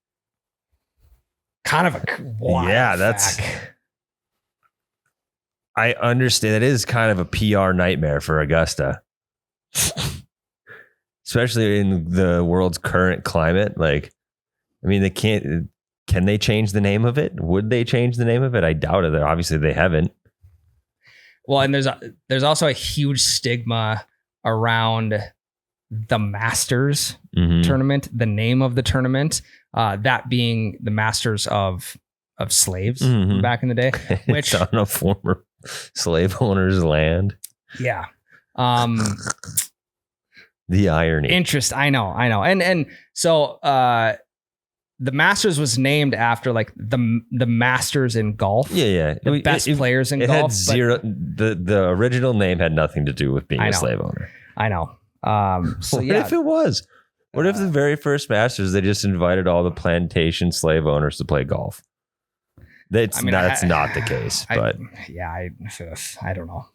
of a wild fact. I understand. It is kind of a PR nightmare for Augusta, especially in the world's current climate. Like, I mean, can they change the name of it? Would they change the name of it? I doubt it. Obviously, they haven't. Well, and there's also a huge stigma around the Masters tournament, the name of the tournament, that being the Masters of slaves back in the day, which it's on a former slave owner's land. Yeah. The irony. I know. And so the Masters was named after like the masters in golf. Yeah. The best players in golf. Had zero. The original name had nothing to do with being a slave owner. I know. So what if it was? What if the very first Masters, they just invited all the plantation slave owners to play golf? That's not the case, but I don't know.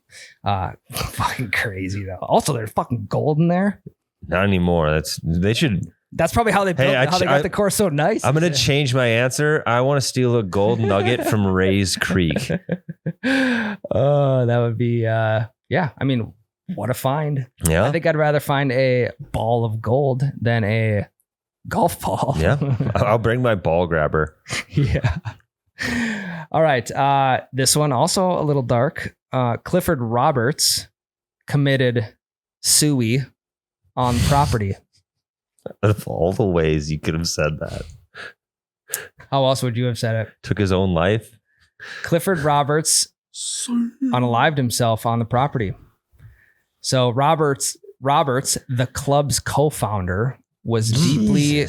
Fucking crazy though. Also, there's fucking gold in there. Not anymore. That's probably how they built, how they got the course so nice. I'm gonna change my answer. I want to steal a gold nugget from Ray's Creek. Oh, that would be I mean, what a find. Yeah, I think I'd rather find a ball of gold than a golf ball. Yeah, I'll bring my ball grabber. Yeah. All right. This one also a little dark. Clifford Roberts committed suey on property. Of all the ways you could have said that. How else would you have said it? Took his own life. Clifford Roberts unalived himself on the property. So Roberts, the club's co-founder, was deeply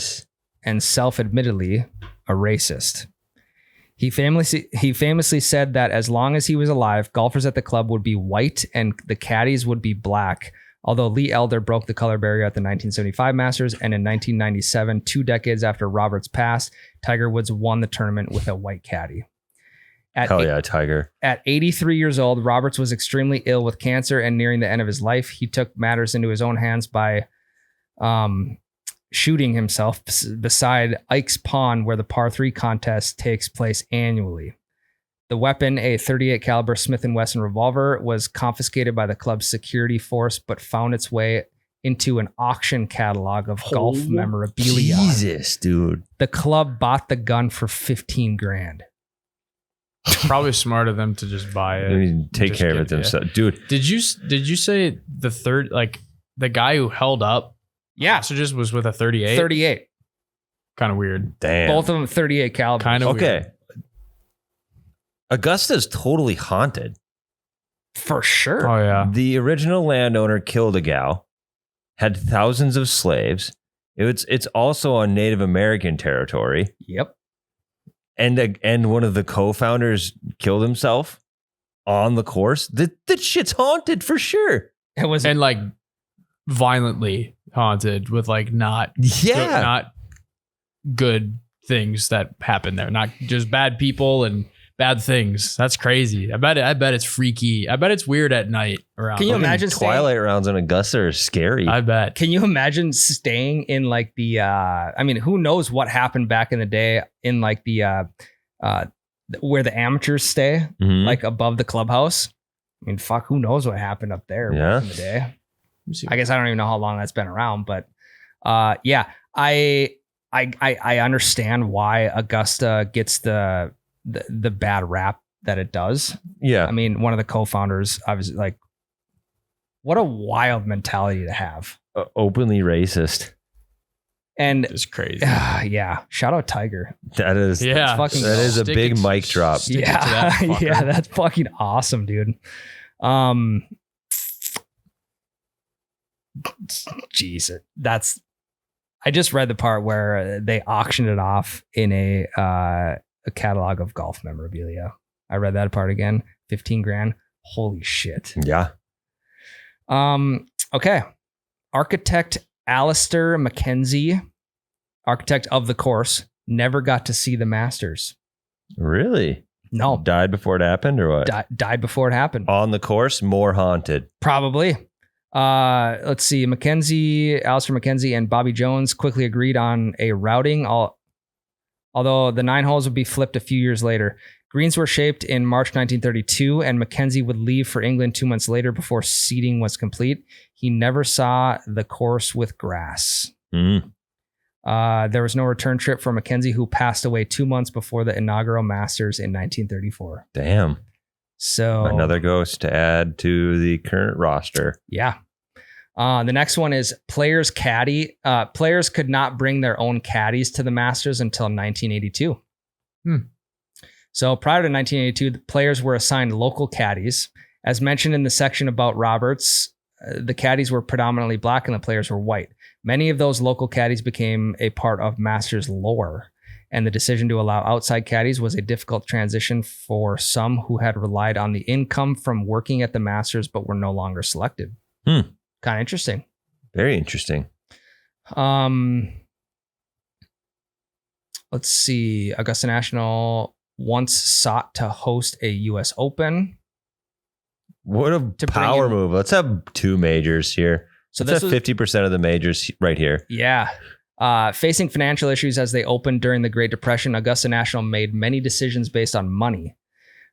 and self-admittedly a racist. He famously said that as long as he was alive, golfers at the club would be white and the caddies would be black. Although Lee Elder broke the color barrier at the 1975 Masters, and in 1997, 2 decades after Roberts passed, Tiger Woods won the tournament with a white caddy. Tiger. At 83 years old, Roberts was extremely ill with cancer and nearing the end of his life. He took matters into his own hands by shooting himself beside Ike's Pond, where the par 3 contest takes place annually. The weapon, a .38 caliber Smith & Wesson revolver, was confiscated by the club's security force, but found its way into an auction catalog of golf memorabilia. Jesus, dude. The club bought the gun for $15,000. Probably smart of them to just buy it. I mean, take care of it themselves, dude. Did you say the third, like the guy who held up? Yeah, hostages was with a 38. 38. Kind of weird. Damn. Both of them 38 caliber. Kind of okay. Weird. Augusta's totally haunted. For sure. Oh yeah. The original landowner killed a gal, had thousands of slaves. It's also on Native American territory. Yep. And one of the co-founders killed himself on the course. That shit's haunted for sure. It was and like violently haunted with like not good things that happen there. Not just bad people and bad things. That's crazy. I bet it's freaky. I bet it's weird at night around. Can you imagine Twilight rounds in Augusta are scary? I bet. Can you imagine staying in like the I mean, who knows what happened back in the day in like the where the amateurs stay, like above the clubhouse? I mean, fuck, who knows what happened up there back in the day? I guess I don't even know how long that's been around, but I understand why Augusta gets the bad rap that it does. Yeah. I mean, one of the co-founders, obviously, like, what a wild mentality to have. Openly racist. And it's crazy. Yeah. Shout out Tiger. That is a big mic drop. Yeah. Yeah. That's fucking awesome, dude. Jeez. I just read the part where they auctioned it off in a catalog of golf memorabilia. I read that part again. $15,000. Holy shit. Yeah. Okay. Architect Alistair Mackenzie, architect of the course, never got to see the Masters. Really? No. Died before it happened or what? Died before it happened. On the course, more haunted. Probably. Let's see. Alistair Mackenzie and Bobby Jones quickly agreed on a routing, although the 9 holes would be flipped a few years later. Greens were shaped in March 1932, and Mackenzie would leave for England 2 months later before seeding was complete. He never saw the course with grass. There was no return trip for Mackenzie, who passed away 2 months before the inaugural Masters in 1934. Damn. So another ghost to add to the current roster. Yeah. The next one is players caddy. Players could not bring their own caddies to the Masters until 1982. So prior to 1982, the players were assigned local caddies. As mentioned in the section about Roberts, the caddies were predominantly black and the players were white. Many of those local caddies became a part of Masters lore. and the decision to allow outside caddies was a difficult transition for some who had relied on the income from working at the Masters but were no longer selected. Kind of interesting. Very interesting. Let's see. Augusta National once sought to host a U.S. Open. What a power move. Let's have 2 majors here. So let's have 50% of the majors right here. Yeah. Facing financial issues as they opened during the Great Depression, Augusta National made many decisions based on money.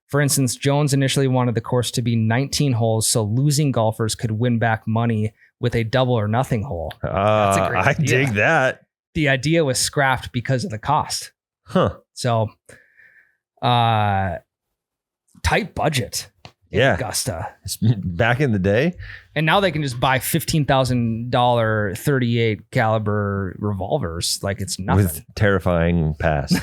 For instance, Jones initially wanted the course to be 19 holes so losing golfers could win back money with a double or nothing hole. That's a great idea. Dig that. The idea was scrapped because of the cost. So, tight budget in Augusta. Back in the day. And now they can just buy $15,000 38 caliber revolvers like it's nothing. With terrifying pasts.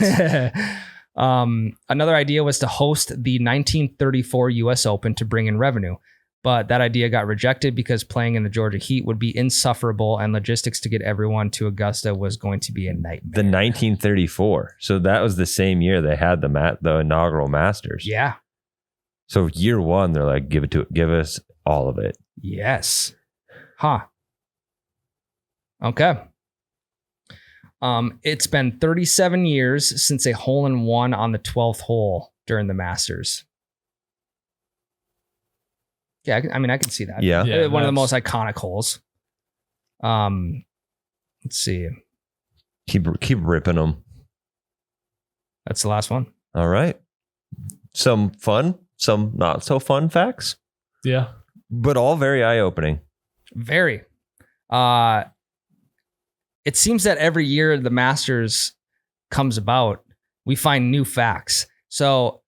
Another idea was to host the 1934 U.S. Open to bring in revenue. But that idea got rejected because playing in the Georgia heat would be insufferable and logistics to get everyone to Augusta was going to be a nightmare. The 1934. So that was the same year they had the inaugural Masters. Yeah. So year 1, they're like, give us all of it. Yes. Huh. Okay. It's been 37 years since a hole-in-one on the 12th hole during the Masters. Yeah, I mean, I can see that. Yeah. One of the most iconic holes. Let's see. Keep ripping them. That's the last one. All right. Some fun, some not so fun facts. Yeah. But all very eye-opening. Very. It seems that every year the Masters comes about, we find new facts. So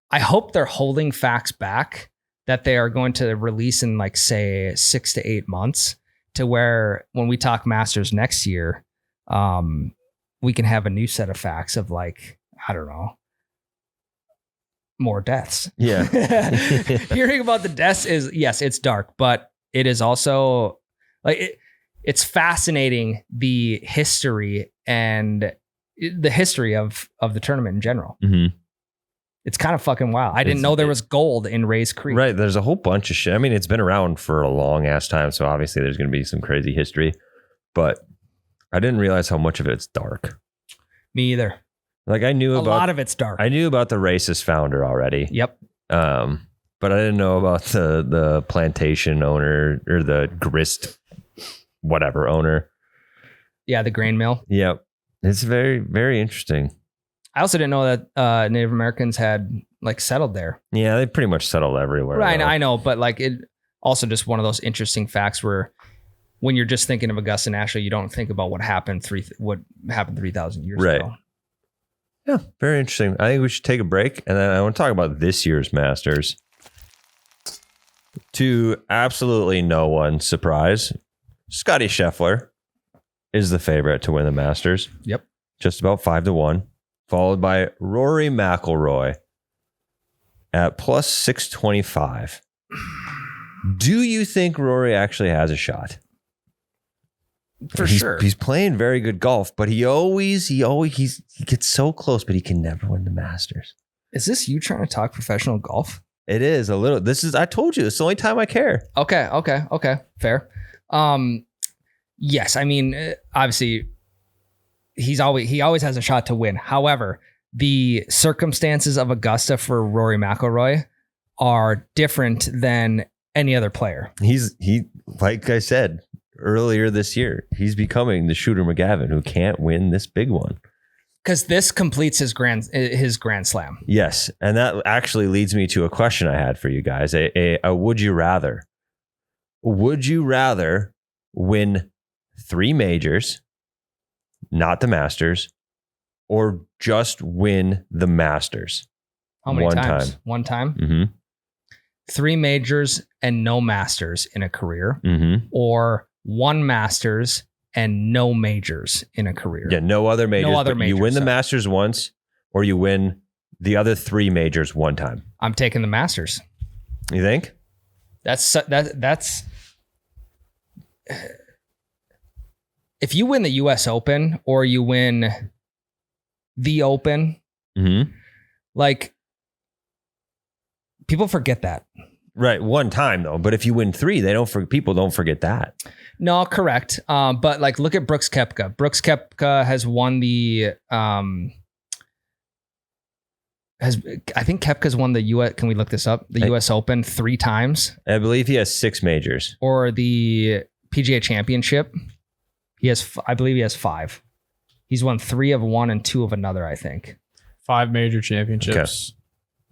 I hope they're holding facts back that they are going to release in like, say, 6 to 8 months, to where when we talk Masters next year, we can have a new set of facts of like, I don't know, more deaths. Yeah. Hearing about the deaths is, yes, it's dark, but it is also like, it's fascinating, the history and the history of the tournament in general. Mm-hmm. It's kind of fucking wild. I didn't know there was gold in Rays Creek. Right. There's a whole bunch of shit. I mean, it's been around for a long ass time. So obviously there's going to be some crazy history, but I didn't realize how much of it's dark. Me either. Like I knew a lot of it's dark. I knew about the racist founder already. Yep. But I didn't know about the plantation owner or the grist, whatever owner. Yeah. The grain mill. Yep. It's very, very interesting. I also didn't know that Native Americans had like settled there. Yeah, they pretty much settled everywhere. Right, I know, but like it also just one of those interesting facts where when you're just thinking of Augusta National, you don't think about what happened 3,000 years ago. Yeah, very interesting. I think we should take a break, and then I want to talk about this year's Masters. To absolutely no one's surprise, Scottie Scheffler is the favorite to win the Masters. Yep, just about 5-1. Followed by Rory McIlroy at plus 625. Do you think Rory actually has a shot? For sure. He's playing very good golf, but he gets so close, but he can never win the Masters. Is this you trying to talk professional golf? It is a little. I told you, it's the only time I care. Okay. Fair. Yes, I mean, obviously, he always has a shot to win. However, the circumstances of Augusta for Rory McIlroy are different than any other player. He like I said earlier this year, he's becoming the Shooter McGavin who can't win this big one. Because this completes his grand slam. Yes, and that actually leads me to a question I had for you guys. A would you rather? Would you rather win 3 majors, not the Masters, or just win the Masters? How many times? One time? Mm-hmm. 3 majors and no Masters in a career, or 1 Masters and no majors in a career. Yeah, no other majors. You win the Masters once, or you win the other 3 majors one time. I'm taking the Masters. You think? That's if you win the U.S. Open or you win the Open. Mm-hmm. Like, people forget that. Right, one time though. But if you win 3, people don't forget that. No, correct. But like, look at Brooks Koepka. Brooks Koepka has won the I think Koepka's won the US. Can we look this up? The US Open 3 times. I believe he has 6 majors. Or the PGA Championship. I believe he has 5. He's won 3 of one and 2 of another, I think. 5 major championships.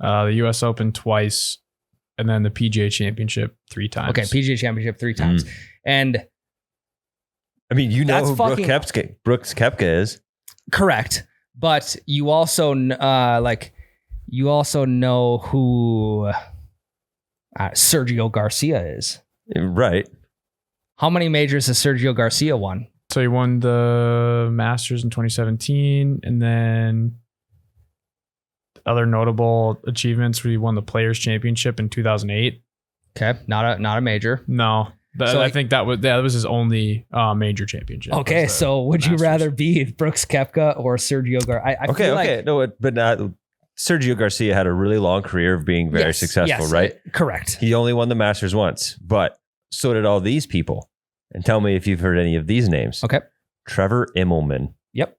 Okay. The US Open twice, and then the PGA Championship 3 times. Okay, PGA Championship 3 times. And I mean, you know who Brooks Koepka is. Correct. But you also know who Sergio Garcia is. Right. How many majors has Sergio Garcia won? So he won the Masters in 2017, and then other notable achievements where he won the Players Championship in 2008. Okay, not a major. No. I think that was his only major championship. Okay, so would you rather be Brooks Koepka or Sergio Garcia? Okay. No, but Sergio Garcia had a really long career of being very successful, right? Correct. He only won the Masters once, but so did all these people. And tell me if you've heard any of these names. Okay. Trevor Immelman. Yep.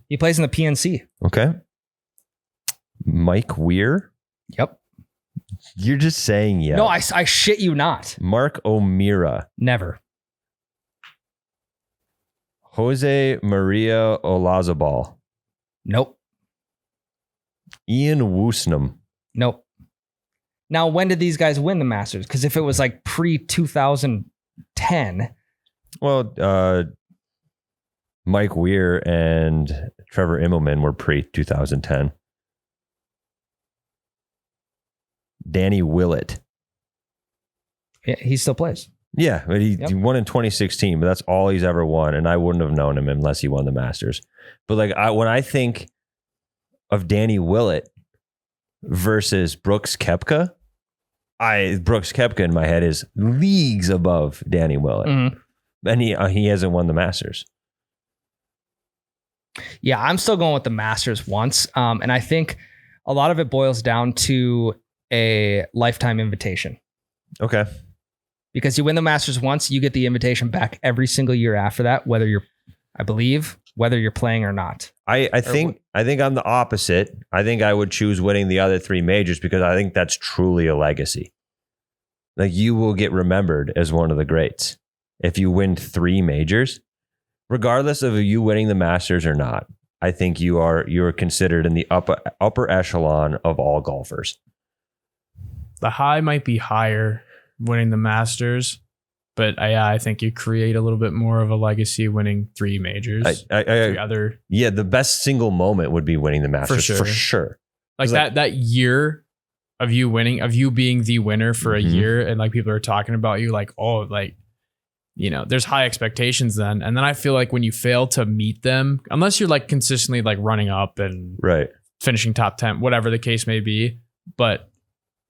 He plays in the PNC. Okay. Mike Weir. Yep. You're just saying yeah. No, I shit you not. Mark O'Meara. Never. Jose Maria Olazabal. Nope. Ian Woosnam. Nope. Now, when did these guys win the Masters? Because if it was like pre-2010. Well, Mike Weir and Trevor Immelman were pre-2010. Danny Willett. Yeah, he still plays. Yeah, but he won in 2016, but that's all he's ever won. And I wouldn't have known him unless he won the Masters. But like when I think of Danny Willett versus Brooks Koepka, Brooks Koepka in my head is leagues above Danny Willett. Mm-hmm. And he hasn't won the Masters. Yeah, I'm still going with the Masters once. And I think a lot of it boils down to a lifetime invitation. Okay. Because you win the Masters once, you get the invitation back every single year after that, whether you're playing or not. I think I'm the opposite. I think I would choose winning the other 3 majors because I think that's truly a legacy. Like, you will get remembered as one of the greats if you win 3 majors, regardless of you winning the Masters or not. I think you are considered in the upper echelon of all golfers. The high might be higher winning the Masters, but I think you create a little bit more of a legacy winning 3 majors. The best single moment would be winning the Masters for sure. Like that year of you winning, of you being the winner for a year, and like people are talking about you, like, oh, like, you know, there's high expectations then. And then I feel like when you fail to meet them, unless you're like consistently like running up and finishing top 10, whatever the case may be, but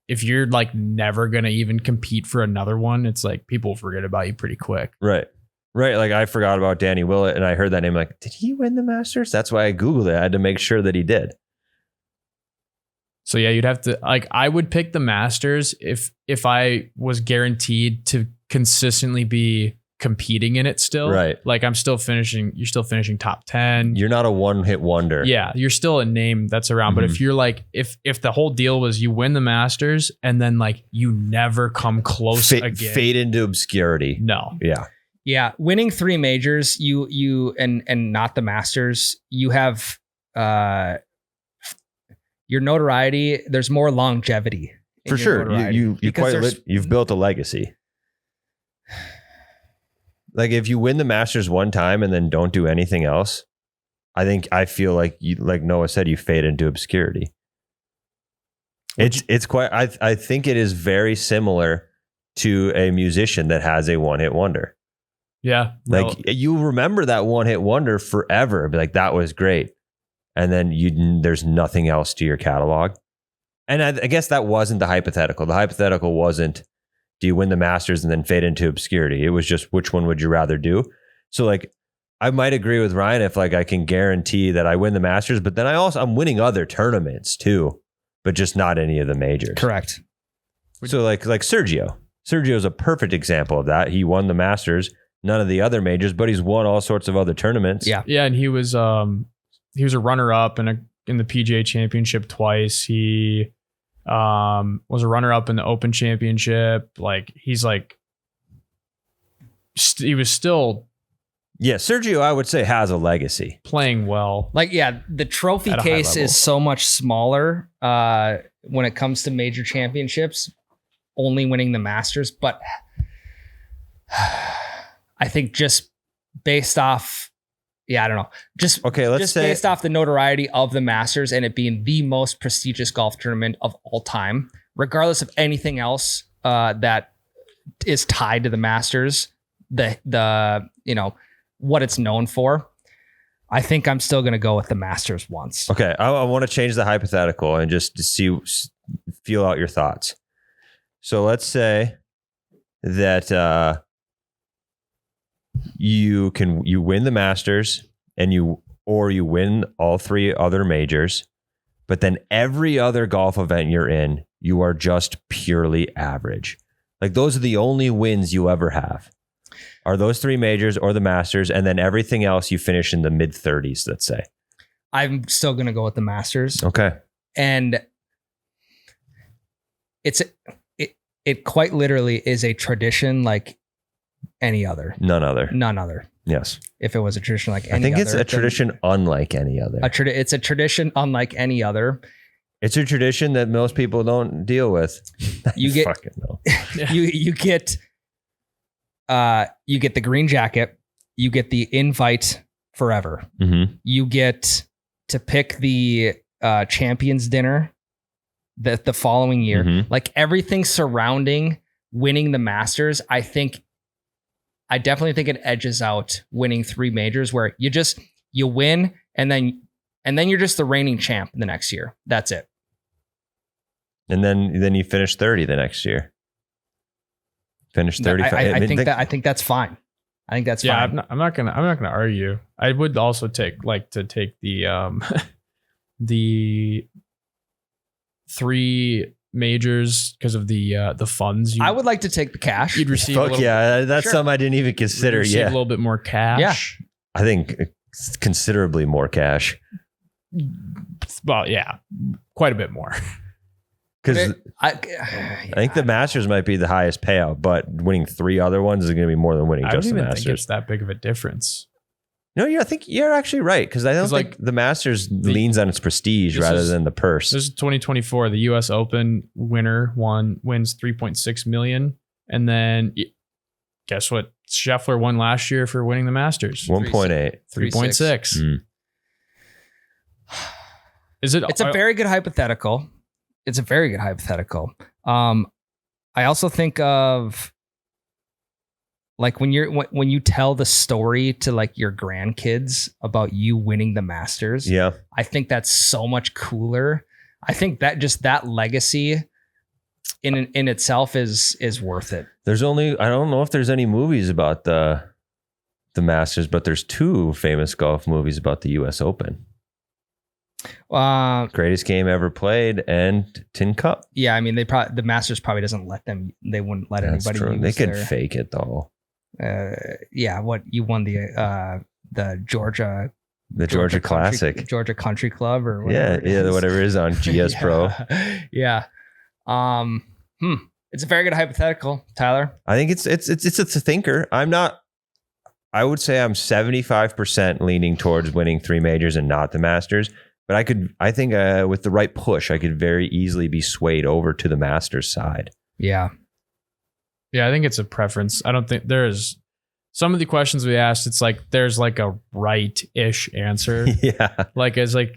if you're like never going to even compete for another one, it's like people forget about you pretty quick. Right. Like I forgot about Danny Willett and I heard that name like, did he win the Masters? That's why I Googled it. I had to make sure that he did. So yeah, you'd have to, like, I would pick the Masters if I was guaranteed to consistently be competing in it still. Right. Like you're still finishing top 10. You're not a one-hit wonder. Yeah. You're still a name that's around. But if you're like, if the whole deal was you win the Masters and then like you never come close again. Fade into obscurity. No. Yeah. Yeah. Winning 3 majors, you and not the Masters, you have your notoriety. There's more longevity. For sure. You've built a legacy. Like if you win the Masters one time and then don't do anything else, I feel like you, like Noah said, you fade into obscurity. It's quite, I think it is very similar to a musician that has a one-hit wonder. Yeah. Like you remember that one-hit wonder forever. Be like, that was great. And then there's nothing else to your catalog. And I guess that wasn't the hypothetical. The hypothetical wasn't, do you win the Masters and then fade into obscurity? It was just, which one would you rather do? So like, I might agree with Ryan if like I can guarantee that I win the Masters, but then I'm winning other tournaments too, but just not any of the majors. Correct. So like Sergio. Sergio's a perfect example of that. He won the Masters, none of the other majors, but he's won all sorts of other tournaments. Yeah. Yeah, and he was a runner-up in the PGA Championship twice. He was a runner-up in the Open Championship. Like he was still. Yeah, Sergio, I would say, has a legacy. Playing well. Like, yeah, the trophy case is so much smaller when it comes to major championships, only winning the Masters. But I think just based off, I don't know. Just based off the notoriety of the Masters and it being the most prestigious golf tournament of all time, regardless of anything else that is tied to the Masters, the what it's known for, I think I'm still going to go with the Masters once. Okay. I want to change the hypothetical and just to feel out your thoughts. So let's say that you win the Masters and you win all three other majors, but then every other golf event you're in, you are just purely average. Like those are the only wins you ever have. Are those three majors or the Masters, and then everything else you finish in the mid 30s, let's say? I'm still going to go with the Masters. Okay. And it quite literally is a tradition like any other. None other. Yes. If it was a tradition like any other. I think it's a tradition unlike any other. It's a tradition unlike any other. It's a tradition that most people don't deal with. You get fucking know. You get the green jacket, you get the invite forever. Mm-hmm. You get to pick the champions dinner the following year. Mm-hmm. Like everything surrounding winning the Masters, I definitely think it edges out winning three majors where you win and then you're just the reigning champ the next year. That's it. And then you finish 30 the next year. Finish 35. I think that's fine. I think that's fine. Yeah, I'm not gonna argue. I would also take the the three majors because of the funds. I would like to take the cash. You'd receive. That's something I didn't even consider. A little bit more cash. Yeah, I think considerably more cash. Well, yeah, quite a bit more. Because I think the Masters might be the highest payout, but winning three other ones is going to be more than winning just the Masters. I don't even think it's that big of a difference. No, I think you're actually right, because I don't think the Masters leans on its prestige rather than the purse. This is 2024. The U.S. Open winner wins $3.6 million, and then guess what? Scheffler won last year for winning the Masters. 1.8, 3.6. Is it? It's a very good hypothetical. It's a very good hypothetical. I also think of like when you tell the story to like your grandkids about you winning the Masters. Yeah, I think that's so much cooler. I think that just that legacy in itself is worth it. I don't know if there's any movies about the Masters, but there's two famous golf movies about the U.S. Open. Greatest game ever played and Tin Cup. Yeah, I mean the Masters probably doesn't let them. They wouldn't let anybody use they could fake it though. Yeah, what you won the Georgia Classic, Georgia Country Club or whatever. Yeah, whatever it is on GS Pro. Yeah. It's a very good hypothetical, Tyler. I think it's a thinker. I would say I'm 75% leaning towards winning three majors and not the Masters. But I think with the right push, I could very easily be swayed over to the Masters side. Yeah. Yeah, I think it's a preference. I don't think there's some of the questions we asked. It's like there's like a right-ish answer. Yeah. Like it's like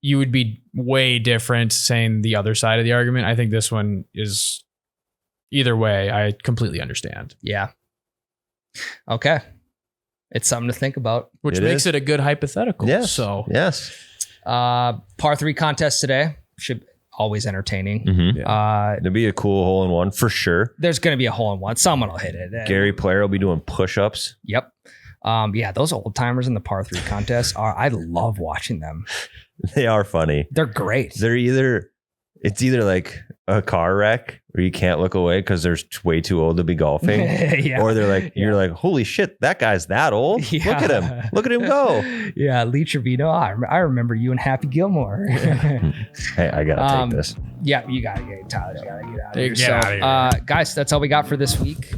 you would be way different saying the other side of the argument. I think this one is either way. I completely understand. Yeah. Okay. It's something to think about. Which makes it a good hypothetical. Yes. So yes. Par 3 contest today. Should always entertaining. Mm-hmm. It'll be a cool hole-in-one for sure. There's going to be a hole-in-one. Someone will hit it. Gary Player will be doing push-ups. Yep. Yeah, those old timers in the par 3 contests I love watching them. They are funny. They're great. It's either like a car wreck where you can't look away because they're way too old to be golfing. Yeah. Or they're like, you're like, holy shit, that guy's that old. Yeah. Look at him go. Yeah, Lee Trevino. I remember you and Happy Gilmore. Hey, I gotta take this. Yeah, you gotta get it, Tyler. You gotta get out of here. Get out of here. Guys, that's all we got for this week.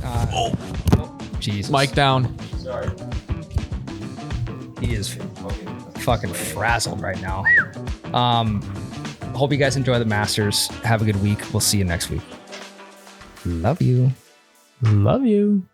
Jesus. Mic down. Sorry. He is fucking frazzled right now. Hope you guys enjoy the Masters. Have a good week. We'll see you next week. Love you. Love you.